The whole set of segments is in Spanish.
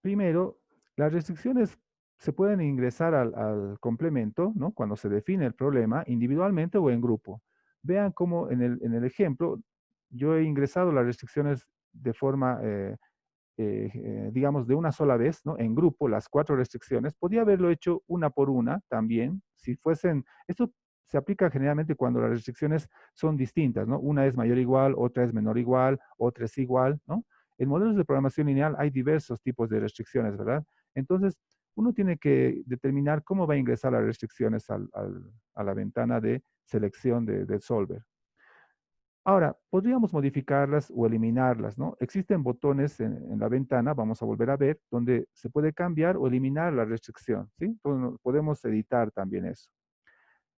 Primero, las restricciones se pueden ingresar al complemento, ¿no? Cuando se define el problema, individualmente o en grupo. Vean cómo en el ejemplo, yo he ingresado las restricciones de forma, digamos, de una sola vez, ¿no? En grupo, las 4 restricciones. Podría haberlo hecho una por una también, si fuesen, esto se aplica generalmente cuando las restricciones son distintas, ¿no? Una es mayor o igual, otra es menor o igual, otra es igual, ¿no? En modelos de programación lineal hay diversos tipos de restricciones, ¿verdad? Entonces, uno tiene que determinar cómo va a ingresar las restricciones a la ventana de selección del solver. Ahora, podríamos modificarlas o eliminarlas, ¿no? Existen botones en la ventana, vamos a volver a ver, donde se puede cambiar o eliminar la restricción, ¿sí? Entonces, podemos editar también eso.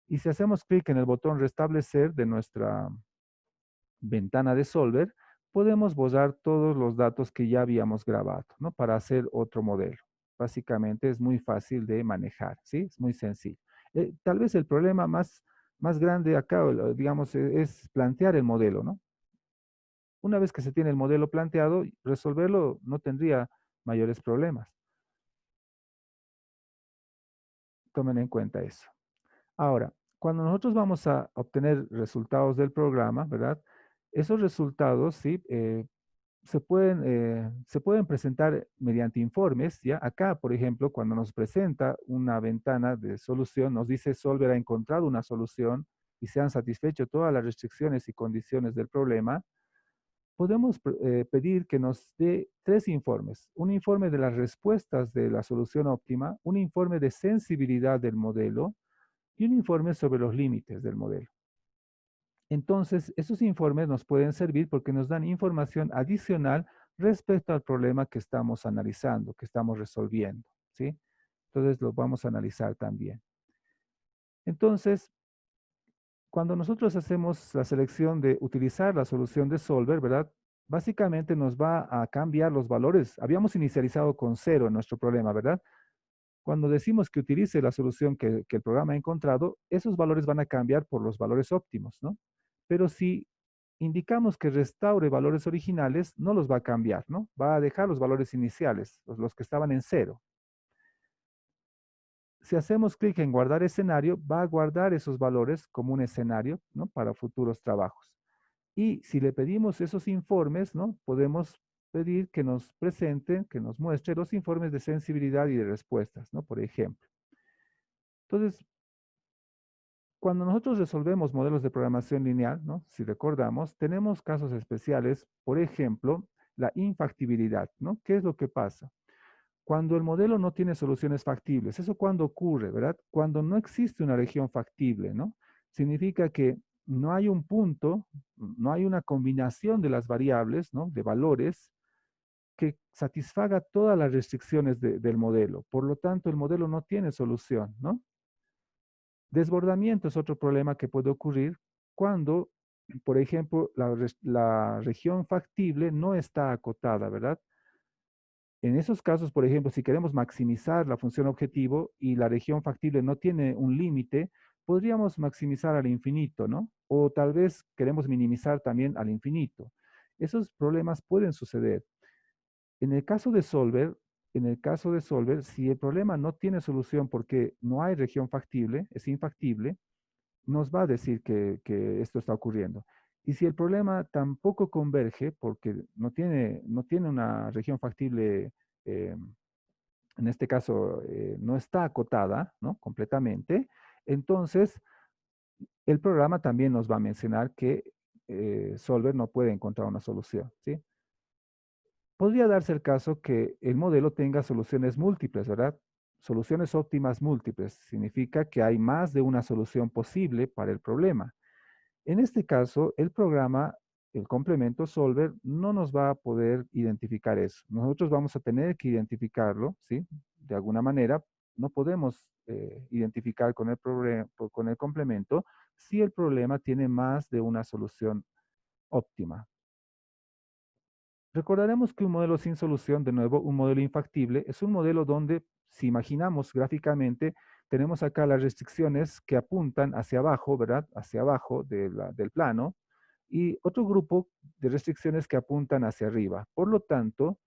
Y si hacemos clic en el botón restablecer de nuestra ventana de Solver, podemos borrar todos los datos que ya habíamos grabado, ¿no? Para hacer otro modelo. Básicamente es muy fácil de manejar, ¿sí? Es muy sencillo. Tal vez el problema más grande acá, digamos, es plantear el modelo, ¿no? Una vez que se tiene el modelo planteado, resolverlo no tendría mayores problemas. Tomen en cuenta eso. Ahora, cuando nosotros vamos a obtener resultados del programa, ¿verdad? Esos resultados, ¿sí? Se pueden presentar mediante informes, ¿ya? Acá, por ejemplo, cuando nos presenta una ventana de solución, nos dice Solver ha encontrado una solución y se han satisfecho todas las restricciones y condiciones del problema. Podemos pedir que nos dé 3 informes. Un informe de las respuestas de la solución óptima, un informe de sensibilidad del modelo y un informe sobre los límites del modelo. Entonces, esos informes nos pueden servir porque nos dan información adicional respecto al problema que estamos analizando, que estamos resolviendo, ¿sí? Entonces, lo vamos a analizar también. Entonces, cuando nosotros hacemos la selección de utilizar la solución de Solver, ¿verdad? Básicamente nos va a cambiar los valores. Habíamos inicializado con 0 en nuestro problema, ¿verdad? Cuando decimos que utilice la solución que el programa ha encontrado, esos valores van a cambiar por los valores óptimos, ¿no? Pero si indicamos que restaure valores originales, no los va a cambiar, ¿no? Va a dejar los valores iniciales, los que estaban en 0. Si hacemos clic en guardar escenario, va a guardar esos valores como un escenario, ¿no? Para futuros trabajos. Y si le pedimos esos informes, ¿no? Podemos pedir que nos presente, que nos muestre los informes de sensibilidad y de respuestas, ¿no? Por ejemplo. Entonces, cuando nosotros resolvemos modelos de programación lineal, ¿no? Si recordamos, tenemos casos especiales, por ejemplo, la infactibilidad, ¿no? ¿Qué es lo que pasa? Cuando el modelo no tiene soluciones factibles, ¿eso cuándo ocurre, verdad? Cuando no existe una región factible, ¿no? Significa que no hay un punto, no hay una combinación de las variables, ¿no? De valores que satisfaga todas las restricciones del modelo. Por lo tanto, el modelo no tiene solución, ¿no? Desbordamiento es otro problema que puede ocurrir cuando, por ejemplo, la región factible no está acotada, ¿verdad? En esos casos, por ejemplo, si queremos maximizar la función objetivo y la región factible no tiene un límite, podríamos maximizar al infinito, ¿no? O tal vez queremos minimizar también al infinito. Esos problemas pueden suceder. En el caso de Solver, si el problema no tiene solución porque no hay región factible, es infactible, nos va a decir que esto está ocurriendo. Y si el problema tampoco converge porque no tiene una región factible, eh, en este caso no está acotada, ¿no? Completamente, entonces el programa también nos va a mencionar que Solver no puede encontrar una solución, ¿sí? Podría darse el caso que el modelo tenga soluciones múltiples, ¿verdad? Soluciones óptimas múltiples significa que hay más de una solución posible para el problema. En este caso, el programa, el complemento Solver, no nos va a poder identificar eso. Nosotros vamos a tener que identificarlo, ¿sí? De alguna manera, no podemos identificar con el complemento si el problema tiene más de una solución óptima. Recordaremos que un modelo sin solución, de nuevo, un modelo infactible, es un modelo donde, si imaginamos gráficamente, tenemos acá las restricciones que apuntan hacia abajo, ¿verdad? Hacia abajo del plano, y otro grupo de restricciones que apuntan hacia arriba. Por lo tanto,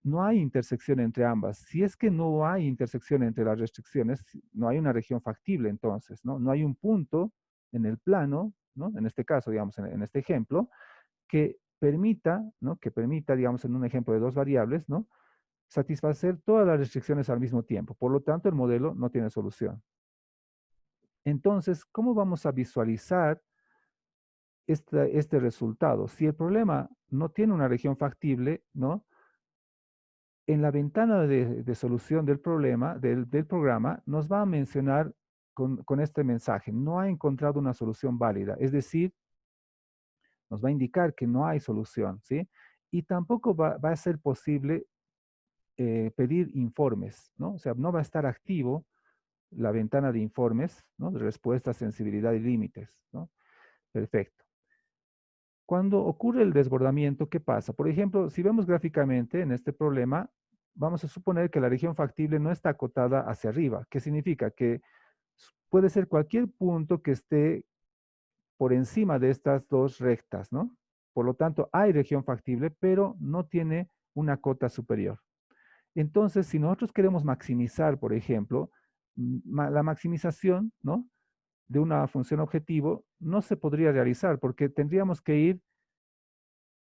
no hay intersección entre ambas. Si es que no hay intersección entre las restricciones, no hay una región factible entonces, ¿no? No hay un punto en el plano, ¿no? En este caso, digamos, en este ejemplo, que permita, ¿no? Que permita, digamos, en un ejemplo de dos variables, ¿no? Satisfacer todas las restricciones al mismo tiempo. Por lo tanto, el modelo no tiene solución. Entonces, ¿cómo vamos a visualizar este resultado? Si el problema no tiene una región factible, ¿no? En la ventana de solución del problema, del programa, nos va a mencionar con este mensaje, no ha encontrado una solución válida. Es decir, nos va a indicar que no hay solución, ¿sí? Y tampoco va a ser posible pedir informes, ¿no? O sea, no va a estar activo la ventana de informes, ¿no? De respuesta, sensibilidad y límites, ¿no? Perfecto. Cuando ocurre el desbordamiento, ¿qué pasa? Por ejemplo, si vemos gráficamente en este problema, vamos a suponer que la región factible no está acotada hacia arriba. ¿Qué significa? Que puede ser cualquier punto que esté por encima de estas dos rectas, ¿no? Por lo tanto, hay región factible, pero no tiene una cota superior. Entonces, si nosotros queremos maximizar, por ejemplo, la maximización, ¿no? De una función objetivo, no se podría realizar porque tendríamos que ir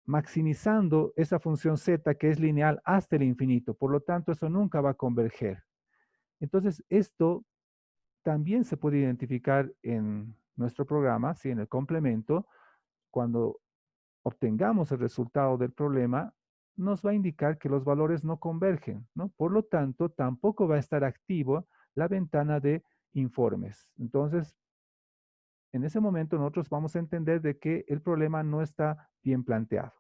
maximizando esa función z que es lineal hasta el infinito. Por lo tanto, eso nunca va a converger. Entonces, esto también se puede identificar en nuestro programa, ¿sí? En el complemento, cuando obtengamos el resultado del problema, nos va a indicar que los valores no convergen, ¿no? Por lo tanto, tampoco va a estar activo la ventana de informes. Entonces, en ese momento nosotros vamos a entender de que el problema no está bien planteado.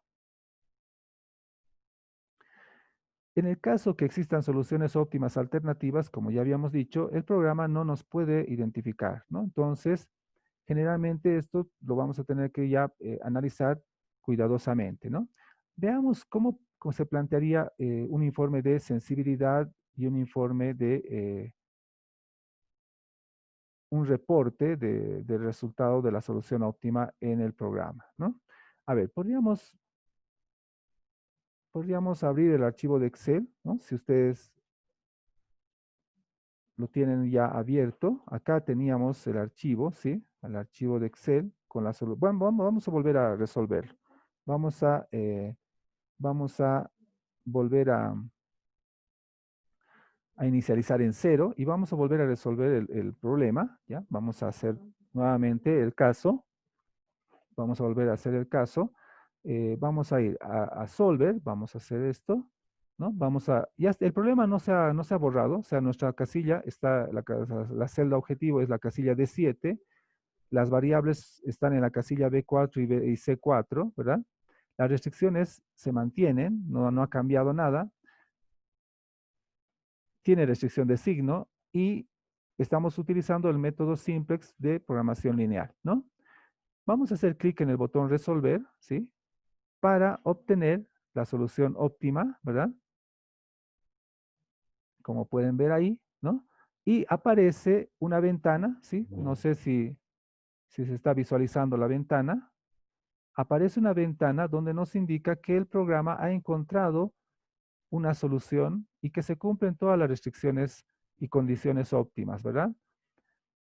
En el caso que existan soluciones óptimas alternativas, como ya habíamos dicho, el programa no nos puede identificar, ¿no? Entonces, generalmente esto lo vamos a tener que ya analizar cuidadosamente, ¿no? Veamos cómo se plantearía un informe de sensibilidad y un informe de un reporte del resultado de la solución óptima en el programa, ¿no? A ver, podríamos abrir el archivo de Excel, ¿no? Si ustedes lo tienen ya abierto. Acá teníamos el archivo, ¿sí? El archivo de Excel con la solución. Bueno, vamos a volver a resolverlo. Vamos a, eh, vamos a volver a inicializar en cero y vamos a volver a resolver el problema, ¿ya? Vamos a hacer nuevamente el caso. Vamos a volver a hacer el caso. Vamos a ir a Solver, vamos a hacer esto, ¿no? El problema no se ha borrado, o sea, nuestra casilla está, la celda objetivo es la casilla D7, las variables están en la casilla B4 y C4, ¿verdad? Las restricciones se mantienen, no ha cambiado nada, tiene restricción de signo y estamos utilizando el método simplex de programación lineal, ¿no? Vamos a hacer clic en el botón resolver, ¿sí? Para obtener la solución óptima, ¿verdad? Como pueden ver ahí, ¿no? Y aparece una ventana, ¿sí? No sé si se está visualizando la ventana. Aparece una ventana donde nos indica que el programa ha encontrado una solución y que se cumplen todas las restricciones y condiciones óptimas, ¿verdad?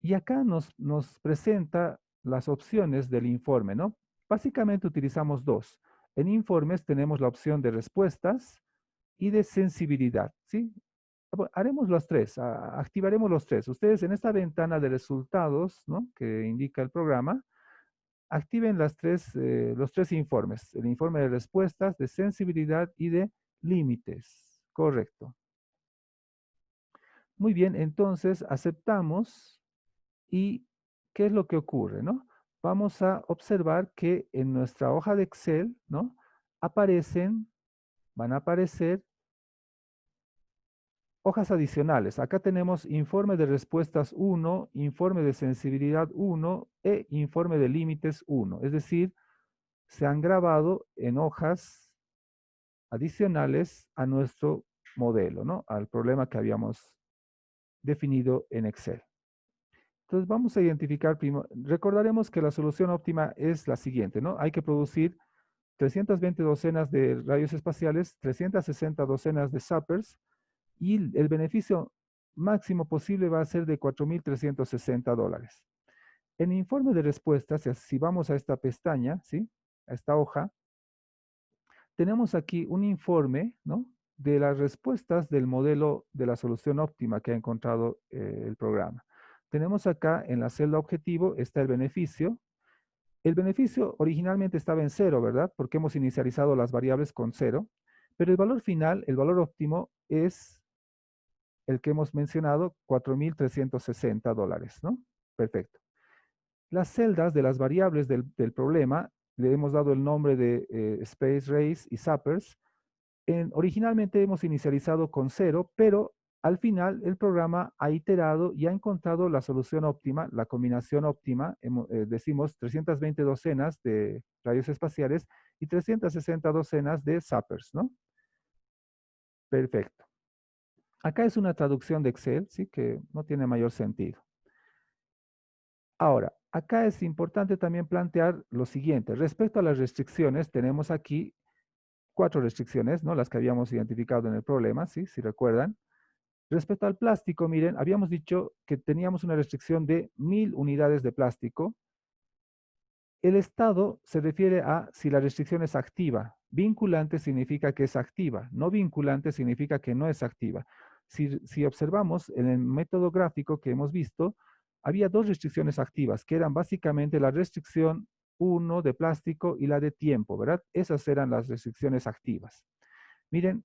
Y acá nos presenta las opciones del informe, ¿no? Básicamente utilizamos dos. En informes tenemos la opción de respuestas y de sensibilidad, ¿sí? Haremos los tres, activaremos los tres. Ustedes en esta ventana de resultados, ¿no? Que indica el programa, activen los tres informes. El informe de respuestas, de sensibilidad y de límites. Correcto. Muy bien, entonces aceptamos. ¿Y qué es lo que ocurre, no? Vamos a observar que en nuestra hoja de Excel, ¿no? Van a aparecer hojas adicionales. Acá tenemos informe de respuestas 1, informe de sensibilidad 1 e informe de límites 1. Es decir, se han grabado en hojas adicionales a nuestro modelo, ¿no? Al problema que habíamos definido en Excel. Entonces vamos a identificar primero, recordaremos que la solución óptima es la siguiente, ¿no? Hay que producir 320 docenas de radios espaciales, 360 docenas de zappers, y el beneficio máximo posible va a ser de $4,360. En el informe de respuestas, si vamos a esta pestaña, ¿sí? A esta hoja, tenemos aquí un informe, ¿no? De las respuestas del modelo de la solución óptima que ha encontrado el programa. Tenemos acá en la celda objetivo está el beneficio. El beneficio originalmente estaba en cero, ¿verdad? Porque hemos inicializado las variables con cero, pero el valor final, el valor óptimo, es el que hemos mencionado, $4,360, ¿no? Perfecto. Las celdas de las variables del problema, le hemos dado el nombre de Space Race y Zappers. Originalmente hemos inicializado con cero, pero al final el programa ha iterado y ha encontrado la solución óptima, la combinación óptima. Decimos 320 docenas de radios espaciales y 360 docenas de zappers, ¿no? Perfecto. Acá es una traducción de Excel, ¿sí? Que no tiene mayor sentido. Ahora, acá es importante también plantear lo siguiente. Respecto a las restricciones, tenemos aquí 4 restricciones, ¿no? Las que habíamos identificado en el problema, ¿sí? Si recuerdan. Respecto al plástico, miren, habíamos dicho que teníamos una restricción de 1,000 unidades de plástico. El estado se refiere a si la restricción es activa. Vinculante significa que es activa. No vinculante significa que no es activa. Si observamos en el método gráfico que hemos visto, había 2 restricciones activas, que eran básicamente la restricción 1 de plástico y la de tiempo, ¿verdad? Esas eran las restricciones activas. Miren,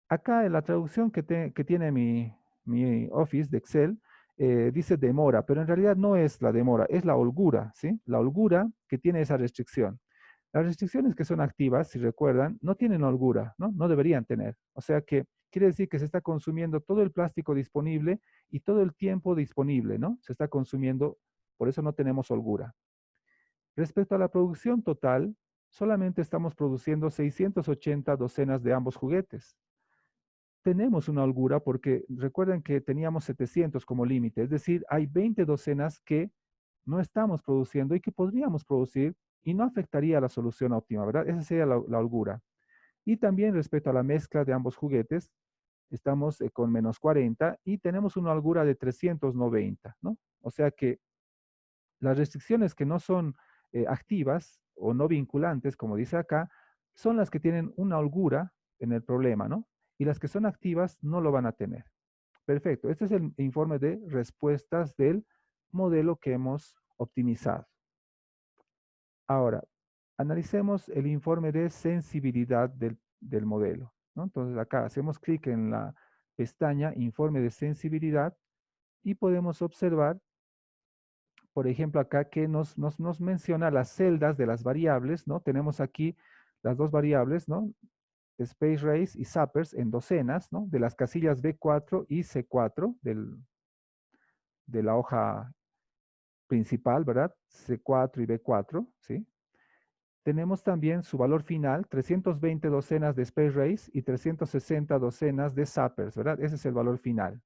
acá en la traducción que tiene mi Office de Excel, dice demora, pero en realidad no es la demora, es la holgura, ¿sí? La holgura que tiene esa restricción. Las restricciones que son activas, si recuerdan, no tienen holgura, ¿no? No deberían tener. O sea que quiere decir que se está consumiendo todo el plástico disponible y todo el tiempo disponible, ¿no? Se está consumiendo, por eso no tenemos holgura. Respecto a la producción total, solamente estamos produciendo 680 docenas de ambos juguetes. Tenemos una holgura porque recuerden que teníamos 700 como límite, es decir, hay 20 docenas que no estamos produciendo y que podríamos producir y no afectaría a la solución óptima, ¿verdad? Esa sería la holgura. Y también respecto a la mezcla de ambos juguetes, estamos con menos 40 y tenemos una holgura de 390, ¿no? O sea que las restricciones que no son activas o no vinculantes, como dice acá, son las que tienen una holgura en el problema, ¿no? Y las que son activas no lo van a tener. Perfecto. Este es el informe de respuestas del modelo que hemos optimizado. Ahora, analicemos el informe de sensibilidad del modelo, ¿no? Entonces acá hacemos clic en la pestaña Informe de sensibilidad y podemos observar, por ejemplo, acá que nos menciona las celdas de las variables, ¿no? Tenemos aquí las dos variables, ¿no? Space Race y Zappers en docenas, ¿no? De las casillas B4 y C4 de la hoja principal, ¿verdad? C4 y B4, ¿sí? Tenemos también su valor final, 320 docenas de Space Race y 360 docenas de Zappers, ¿verdad? Ese es el valor final.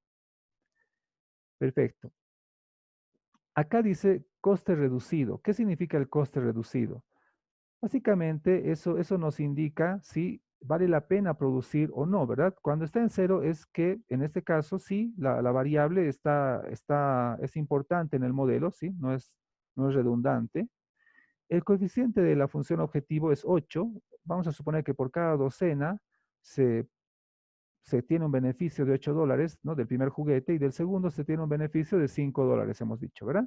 Perfecto. Acá dice coste reducido. ¿Qué significa el coste reducido? Básicamente, eso nos indica si vale la pena producir o no, ¿verdad? Cuando está en cero es que, en este caso, sí, la variable es importante en el modelo, ¿sí? No es redundante. El coeficiente de la función objetivo es 8. Vamos a suponer que por cada docena se, se tiene un beneficio de $8, ¿no? Del primer juguete y del segundo se tiene un beneficio de $5, hemos dicho, ¿verdad?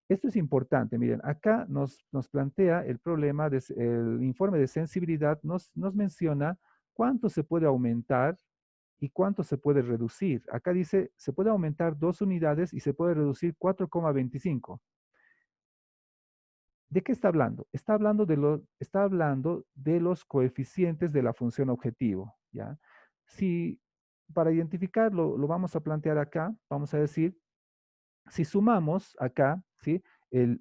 Esto es importante, miren, acá nos plantea el problema, el informe de sensibilidad nos menciona cuánto se puede aumentar y cuánto se puede reducir. Acá dice, se puede aumentar 2 unidades y se puede reducir 4,25. ¿De qué está hablando? Está hablando de los coeficientes de la función objetivo, ¿ya? Si para identificarlo lo vamos a plantear acá, vamos a decir, si sumamos acá, ¿sí?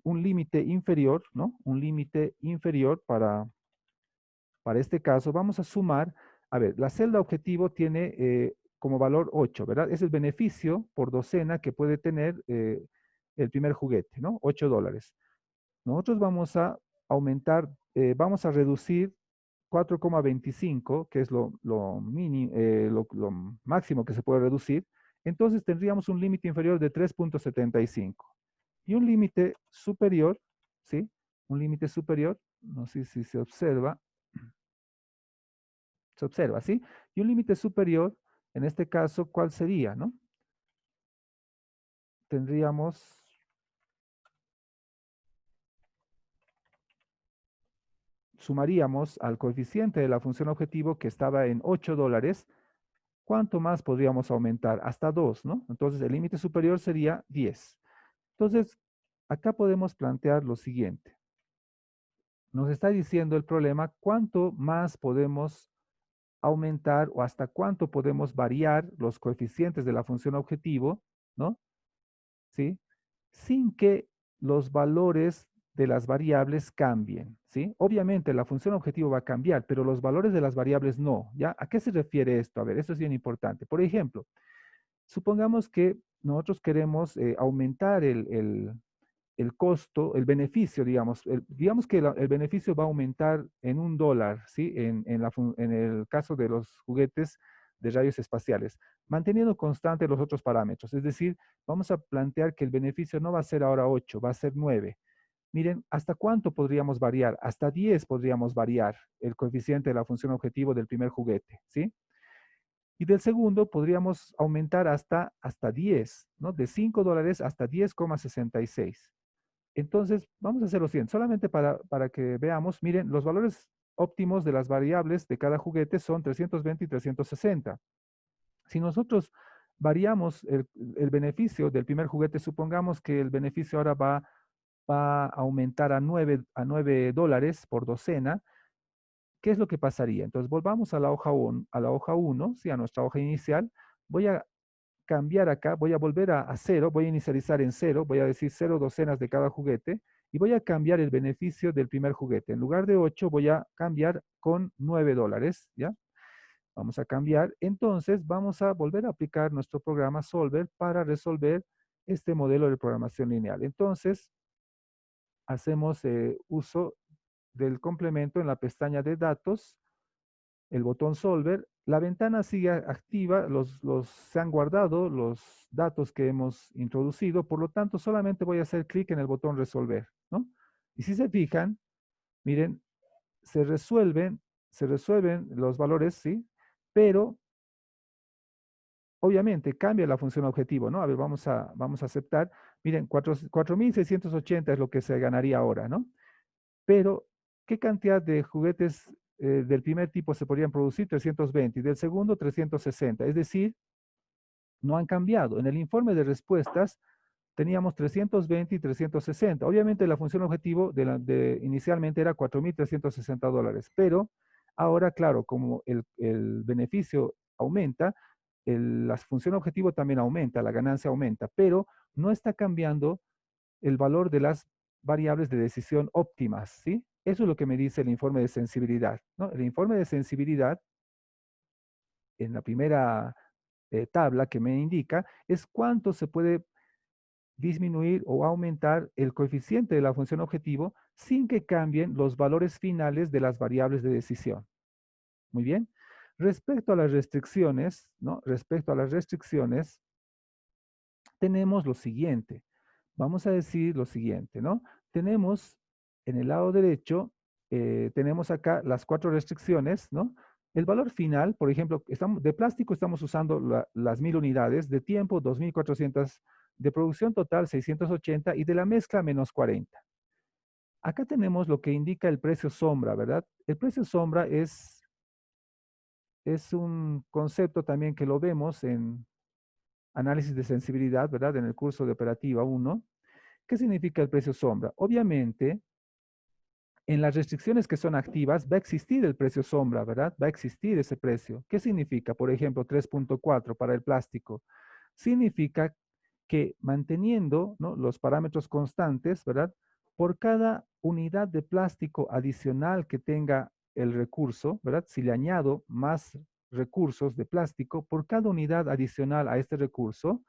Un límite inferior, ¿no? Un límite inferior para este caso, vamos a sumar, a ver, la celda objetivo tiene como valor 8, ¿verdad? Es el beneficio por docena que puede tener el primer juguete, ¿no? $8. Nosotros vamos a aumentar, vamos a reducir 4,25, que es lo máximo que se puede reducir, entonces tendríamos un límite inferior de 3,75 y un límite superior, ¿sí? Un límite superior, no sé si se observa, ¿sí? Y un límite superior, en este caso, ¿cuál sería, no? Tendríamos, sumaríamos al coeficiente de la función objetivo que estaba en $8, ¿cuánto más podríamos aumentar? Hasta 2, ¿no? Entonces el límite superior sería 10. Entonces, acá podemos plantear lo siguiente. Nos está diciendo el problema cuánto más podemos aumentar o hasta cuánto podemos variar los coeficientes de la función objetivo, ¿no? ¿Sí? Sin que los valores de las variables cambien, ¿sí? Obviamente la función objetivo va a cambiar, pero los valores de las variables no, ¿ya? ¿A qué se refiere esto? A ver, esto es bien importante. Por ejemplo, supongamos que nosotros queremos aumentar el costo, el beneficio, digamos, digamos que el beneficio va a aumentar en $1, ¿sí? En el caso de los juguetes de rayos espaciales, manteniendo constantes los otros parámetros. Es decir, vamos a plantear que el beneficio no va a ser ahora 8, va a ser 9. Miren, ¿hasta cuánto podríamos variar? Hasta 10 podríamos variar el coeficiente de la función objetivo del primer juguete, ¿sí? Y del segundo podríamos aumentar hasta 10, ¿no? De $5 hasta 10,66. Entonces, vamos a hacer lo siguiente, solamente para que veamos, miren, los valores óptimos de las variables de cada juguete son 320 y 360. Si nosotros variamos el beneficio del primer juguete, supongamos que el beneficio ahora va a aumentar a 9 dólares por docena, ¿qué es lo que pasaría? Entonces, volvamos a la hoja 1, ¿sí? A nuestra hoja inicial. Voy a cambiar acá, voy a volver a cero, voy a inicializar en cero, voy a decir 0 docenas de cada juguete y voy a cambiar el beneficio del primer juguete. En lugar de 8 voy a cambiar con 9 dólares, ¿ya? Vamos a cambiar. Entonces vamos a volver a aplicar nuestro programa Solver para resolver este modelo de programación lineal. Entonces hacemos uso del complemento en la pestaña de datos, el botón Solver, la ventana sigue activa, se han guardado los datos que hemos introducido, por lo tanto solamente voy a hacer clic en el botón Resolver, ¿no? Y si se fijan, miren, se resuelven los valores, ¿sí? Pero obviamente cambia la función objetivo, ¿no? A ver, vamos a aceptar. Miren, 4,680 es lo que se ganaría ahora, ¿no? Pero, ¿qué cantidad de juguetes del primer tipo se podrían producir? 320 y del segundo 360. Es decir, no han cambiado. En el informe de respuestas teníamos 320 y 360. Obviamente la función objetivo inicialmente era 4,360 dólares, pero ahora, claro, como el beneficio aumenta, la función objetivo también aumenta, la ganancia aumenta, pero no está cambiando el valor de las variables de decisión óptimas, ¿sí? Eso es lo que me dice el informe de sensibilidad, ¿no? El informe de sensibilidad, en la primera tabla que me indica, es cuánto se puede disminuir o aumentar el coeficiente de la función objetivo sin que cambien los valores finales de las variables de decisión. Muy bien. Respecto a las restricciones, ¿no? Respecto a las restricciones, tenemos lo siguiente. Vamos a decir lo siguiente, ¿no? Tenemos en el lado derecho, tenemos acá las 4 restricciones, ¿no? El valor final, por ejemplo, de plástico estamos usando las 1000 unidades, de tiempo 2400, de producción total 680 y de la mezcla menos 40. Acá tenemos lo que indica el precio sombra, ¿verdad? El precio sombra es un concepto también que lo vemos en análisis de sensibilidad, ¿verdad? En el curso de operativa 1. ¿Qué significa el precio sombra? Obviamente, en las restricciones que son activas va a existir el precio sombra, ¿verdad? Va a existir ese precio. ¿Qué significa? Por ejemplo, 3,4 para el plástico. Significa que manteniendo, ¿no?, los parámetros constantes, ¿verdad? Por cada unidad de plástico adicional que tenga el recurso, ¿verdad? Si le añado más recursos de plástico, por cada unidad adicional a este recurso,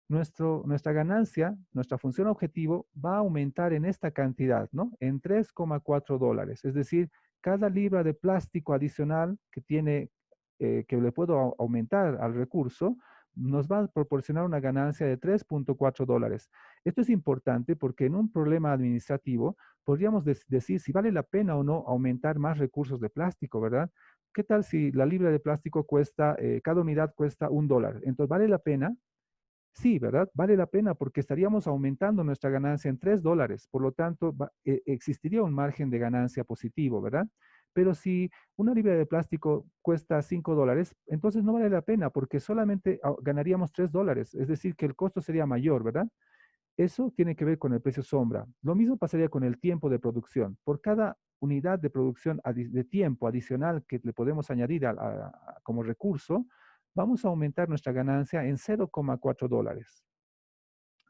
nuestra ganancia, nuestra función objetivo va a aumentar en esta cantidad, ¿no? En 3,4 dólares. Es decir, cada libra de plástico adicional que le puedo aumentar al recurso, nos va a proporcionar una ganancia de 3,4 dólares. Esto es importante porque en un problema administrativo podríamos decir si vale la pena o no aumentar más recursos de plástico, ¿verdad? ¿Qué tal si la libra de plástico cuesta, cada unidad cuesta $1? Entonces, ¿vale la pena? Sí, ¿verdad? Vale la pena porque estaríamos aumentando nuestra ganancia en 3 dólares. Por lo tanto, existiría un margen de ganancia positivo, ¿verdad? Pero si una libra de plástico cuesta 5 dólares, entonces no vale la pena porque solamente ganaríamos 3 dólares. Es decir, que el costo sería mayor, ¿verdad? Eso tiene que ver con el precio sombra. Lo mismo pasaría con el tiempo de producción. Por cada unidad de producción de tiempo adicional que le podemos añadir como recurso, vamos a aumentar nuestra ganancia en 0,4 dólares.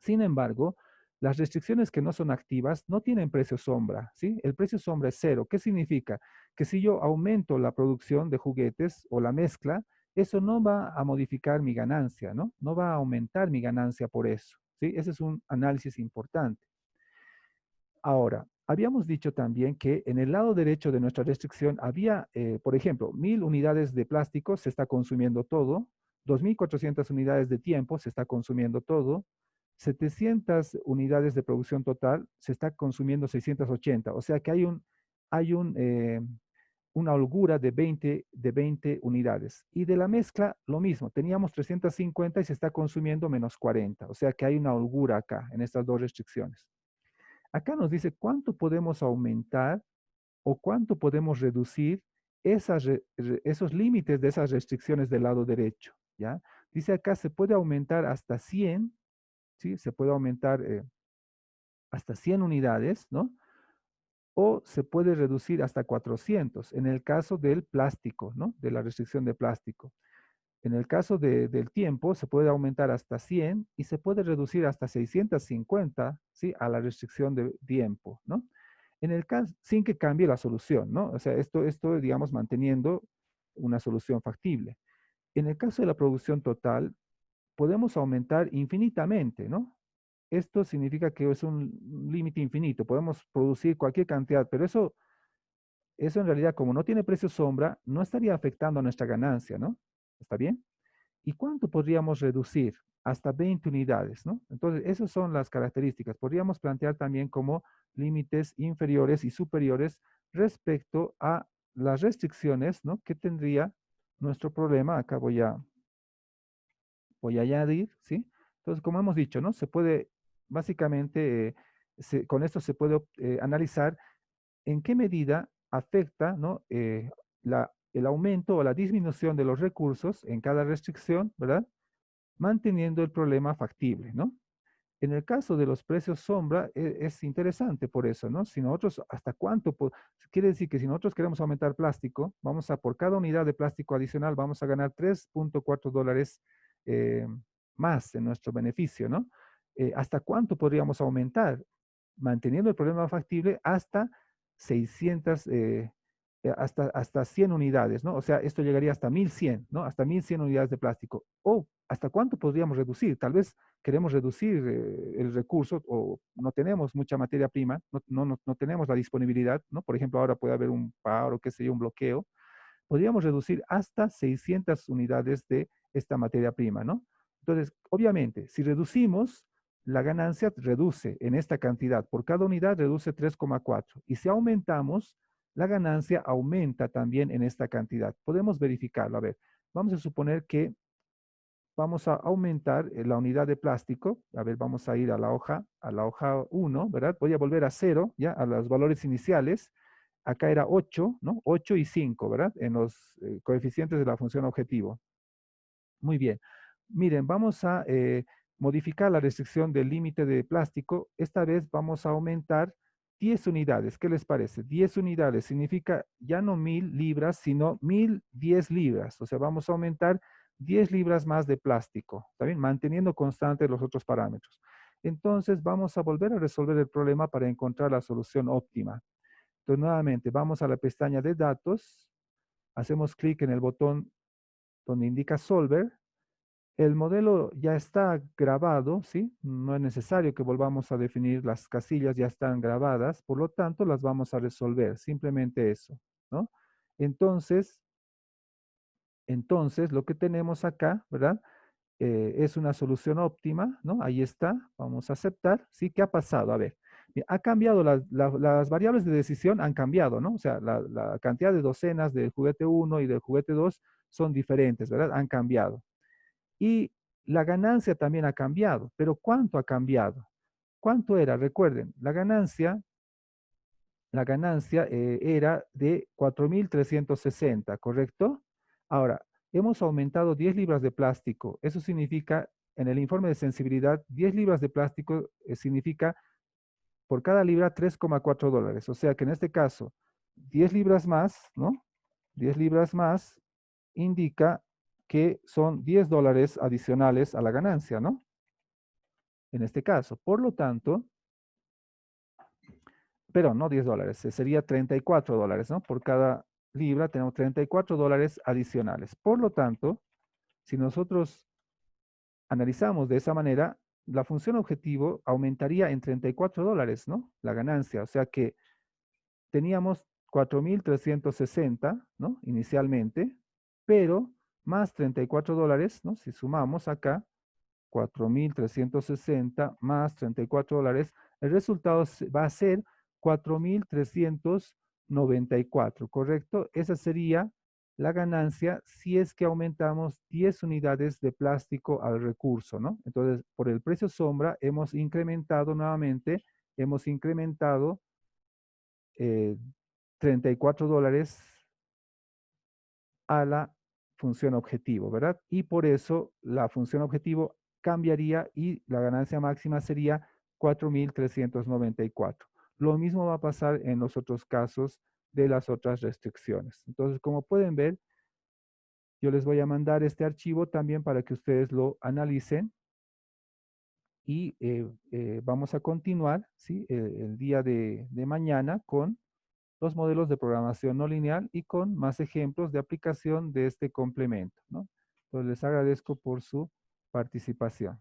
Sin embargo, las restricciones que no son activas no tienen precio sombra, ¿sí? El precio sombra es cero. ¿Qué significa? Que si yo aumento la producción de juguetes o la mezcla, eso no va a modificar mi ganancia, ¿no? No va a aumentar mi ganancia por eso, ¿sí? Ese es un análisis importante. Ahora, habíamos dicho también que en el lado derecho de nuestra restricción había, por ejemplo, 1.000 unidades de plástico, se está consumiendo todo, 2.400 unidades de tiempo, se está consumiendo todo, 700 unidades de producción total, se está consumiendo 680. O sea que hay una holgura de 20 unidades. Y de la mezcla, lo mismo, teníamos 350 y se está consumiendo menos 40. O sea que hay una holgura acá en estas dos restricciones. Acá nos dice cuánto podemos aumentar o cuánto podemos reducir esos límites de esas restricciones del lado derecho, ¿ya? Dice acá se puede aumentar hasta 100, ¿sí? Se puede aumentar hasta 100 unidades, ¿no? O se puede reducir hasta 400 en el caso del plástico, ¿no? De la restricción de plástico. En el caso del tiempo, se puede aumentar hasta 100 y se puede reducir hasta 650, ¿sí? A la restricción de tiempo, ¿no? En el caso, sin que cambie la solución, ¿no? O sea, esto, digamos, manteniendo una solución factible. En el caso de la producción total, podemos aumentar infinitamente, ¿no? Esto significa que es un límite infinito. Podemos producir cualquier cantidad, pero eso en realidad, como no tiene precio sombra, no estaría afectando a nuestra ganancia, ¿no? ¿Está bien? ¿Y cuánto podríamos reducir? Hasta 20 unidades, ¿no? Entonces, esas son las características. Podríamos plantear también como límites inferiores y superiores respecto a las restricciones, ¿no? Que tendría nuestro problema. Acá voy a añadir, ¿sí? Entonces, como hemos dicho, ¿no? Se puede, básicamente, con esto se puede analizar en qué medida afecta, ¿no? El aumento o la disminución de los recursos en cada restricción, ¿verdad? Manteniendo el problema factible, ¿no? En el caso de los precios sombra, es interesante por eso, ¿no? Si nosotros, ¿hasta cuánto? Quiere decir que si nosotros queremos aumentar plástico, por cada unidad de plástico adicional, vamos a ganar 3,4 dólares eh, más en nuestro beneficio, ¿no? ¿Hasta cuánto podríamos aumentar? Manteniendo el problema factible hasta 600, hasta 100 unidades, ¿no? O sea, esto llegaría hasta 1.100, ¿no? Hasta 1.100 unidades de plástico. ¿O hasta cuánto podríamos reducir? Tal vez queremos reducir el recurso o no tenemos mucha materia prima, no tenemos la disponibilidad, ¿no? Por ejemplo, ahora puede haber un paro, qué sé yo, un bloqueo. Podríamos reducir hasta 600 unidades de esta materia prima, ¿no? Entonces, obviamente, si reducimos, la ganancia reduce en esta cantidad. Por cada unidad reduce 3,4. Y si aumentamos, la ganancia aumenta también en esta cantidad. Podemos verificarlo. A ver, vamos a suponer que vamos a aumentar la unidad de plástico. A ver, vamos a ir a la hoja 1, ¿verdad? Voy a volver a 0, ya, a los valores iniciales. Acá era 8, ¿no? 8 y 5, ¿verdad? En los coeficientes de la función objetivo. Muy bien. Miren, vamos a modificar la restricción del límite de plástico. Esta vez vamos a aumentar 10 unidades. ¿Qué les parece? 10 unidades significa ya no 1.000 libras, sino 1.010 libras. O sea, vamos a aumentar 10 libras más de plástico, ¿está bien? Manteniendo constantes los otros parámetros. Entonces, vamos a volver a resolver el problema para encontrar la solución óptima. Entonces, nuevamente, vamos a la pestaña de datos, hacemos clic en el botón donde indica Solver El modelo ya está grabado, ¿sí? No es necesario que volvamos a definir las casillas, ya están grabadas, por lo tanto las vamos a resolver, simplemente eso, ¿no? Entonces, entonces lo que tenemos acá, ¿verdad? Es una solución óptima, ¿no? Ahí está, vamos a aceptar, ¿sí? ¿Qué ha pasado? A ver, ha cambiado, las variables de decisión han cambiado, ¿no? O sea, la cantidad de docenas del juguete uno y del juguete 2 son diferentes, ¿verdad? Han cambiado. Y la ganancia también ha cambiado, pero ¿cuánto ha cambiado? ¿Cuánto era? Recuerden, la ganancia era de 4.360, ¿correcto? Ahora, hemos aumentado 10 libras de plástico. Eso significa, en el informe de sensibilidad, 10 libras de plástico significa por cada libra 3,4 dólares. O sea que en este caso, 10 libras más, ¿no? 10 libras más indica que son 10 dólares adicionales a la ganancia, ¿no? En este caso. Por lo tanto, pero no 10 dólares, sería 34 dólares, ¿no? Por cada libra tenemos 34 dólares adicionales. Por lo tanto, si nosotros analizamos de esa manera, la función objetivo aumentaría en 34 dólares, ¿no? La ganancia, o sea que teníamos 4.360, ¿no? Inicialmente, pero más 34 dólares, ¿no? Si sumamos acá, 4.360 más 34 dólares, el resultado va a ser 4.394, ¿correcto? Esa sería la ganancia si es que aumentamos 10 unidades de plástico al recurso, ¿no? Entonces, por el precio sombra hemos incrementado nuevamente, hemos incrementado eh, 34 dólares a la función objetivo, ¿verdad? Y por eso la función objetivo cambiaría y la ganancia máxima sería 4.394. Lo mismo va a pasar en los otros casos de las otras restricciones. Entonces, como pueden ver, yo les voy a mandar este archivo también para que ustedes lo analicen y vamos a continuar, ¿sí? El día de mañana con los modelos de programación no lineal y con más ejemplos de aplicación de este complemento, ¿no? Entonces les agradezco por su participación.